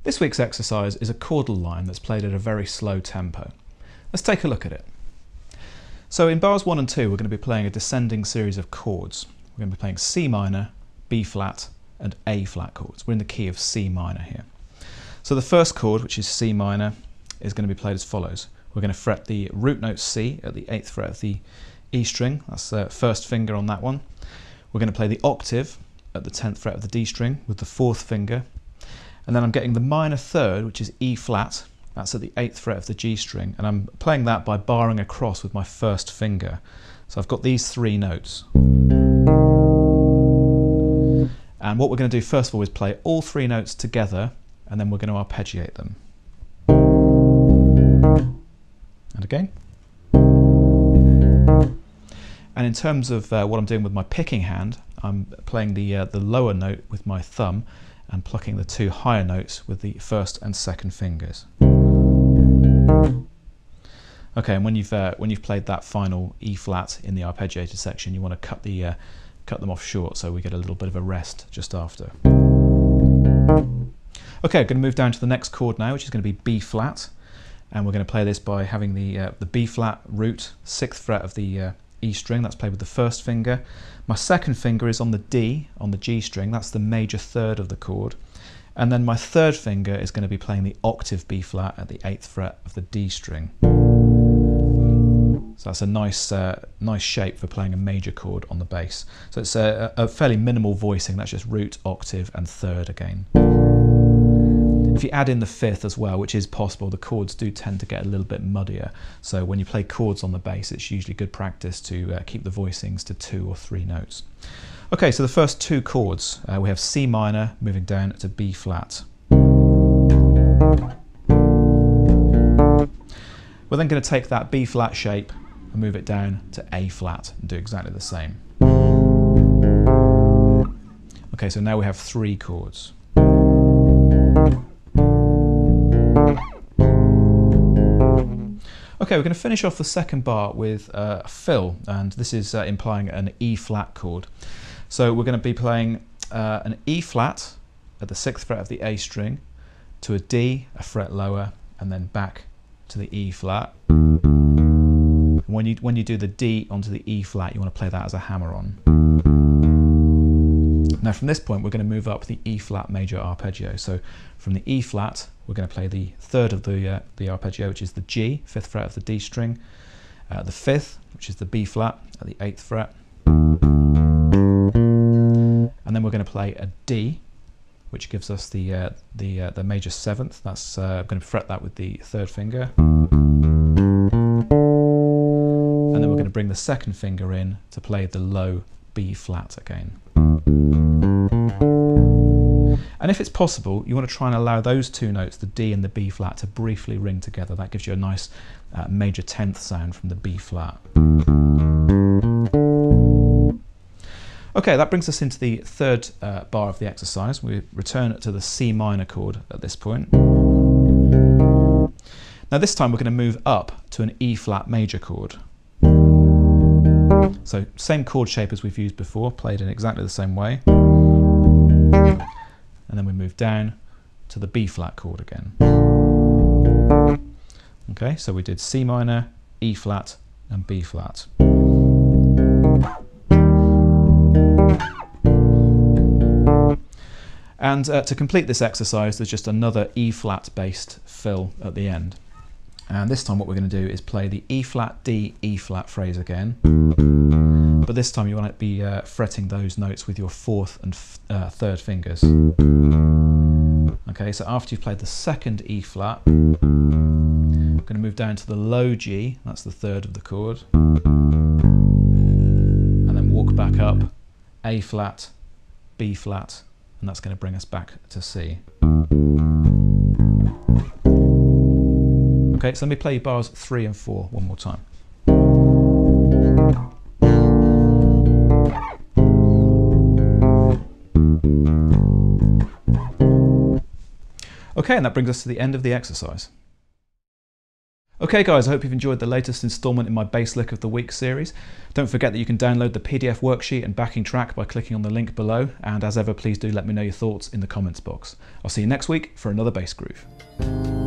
This week's exercise is a chordal line that's played at a very slow tempo. Let's take a look at it. So in bars 1 and 2 we're going to be playing a descending series of chords. We're going to be playing C minor, B flat and A flat chords. We're in the key of C minor here. So the first chord, which is C minor, is going to be played as follows. We're going to fret the root note C at the 8th fret of the E string. That's the first finger on that one. We're going to play the octave at the 10th fret of the D string with the 4th finger. And then I'm getting the minor third, which is E flat. That's at the 8th fret of the G string. And I'm playing that by barring across with my first finger. So I've got these 3 notes. And what we're going to do first of all is play all 3 notes together, and then we're going to arpeggiate them. And again. And in terms of what I'm doing with my picking hand, I'm playing the lower note with my thumb and plucking the 2 higher notes with the first and second fingers. Okay, and when you've played that final E flat in the arpeggiated section, you want to cut them off short so we get a little bit of a rest just after. Okay, I'm going to move down to the next chord now, which is going to be B flat, and we're going to play this by having the B flat root, 6th fret of the E string. That's played with the first finger. My second finger is on the D, on the G string. That's the major third of the chord. And then my third finger is going to be playing the octave B flat at the 8th fret of the D string. So that's a nice shape for playing a major chord on the bass. So it's a fairly minimal voicing. That's just root, octave and third again. If you add in the 5th as well, which is possible, the chords do tend to get a little bit muddier. So when you play chords on the bass, it's usually good practice to keep the voicings to 2 or 3 notes. Okay, so the first 2 chords, we have C minor moving down to B flat. We're then going to take that B flat shape and move it down to A flat and do exactly the same. Okay, so now we have 3 chords. Okay, we're going to finish off the second bar with a fill, and this is implying an E flat chord. So we're going to be playing an E flat at the 6th fret of the A string to a D, a fret lower, and then back to the E flat. And when you do the D onto the E flat, you want to play that as a hammer-on. Now from this point we're going to move up the E flat major arpeggio. So from the E flat we're going to play the third of the arpeggio, which is the G, 5th fret of the D string, the 5th, which is the B flat at the 8th fret, and then we're going to play a D, which gives us the major 7th. That's I'm going to fret that with the 3rd finger, and then we're going to bring the 2nd finger in to play the low B flat again. And if it's possible, you want to try and allow those 2 notes, the D and the B flat, to briefly ring together. That gives you a nice major 10th sound from the B flat. Okay, that brings us into the third bar of the exercise. We return to the C minor chord at this point. Now this time we're going to move up to an E flat major chord. So same chord shape as we've used before, played in exactly the same way. And then we move down to the B flat chord again. Okay, so we did C minor, E flat and B flat. And to complete this exercise there's just another E flat based fill at the end. And this time what we're going to do is play the E flat D E flat phrase again, but this time you want to be fretting those notes with your 4th and 3rd fingers. Okay, so after you've played the 2nd E flat, I'm going to move down to the low G, that's the 3rd of the chord, and then walk back up, A flat, B flat, and that's going to bring us back to C. Okay, so let me play bars 3 and 4 one more time. Okay, and that brings us to the end of the exercise. Okay guys, I hope you've enjoyed the latest instalment in my Bass Lick of the Week series. Don't forget that you can download the PDF worksheet and backing track by clicking on the link below, and as ever, please do let me know your thoughts in the comments box. I'll see you next week for another bass groove.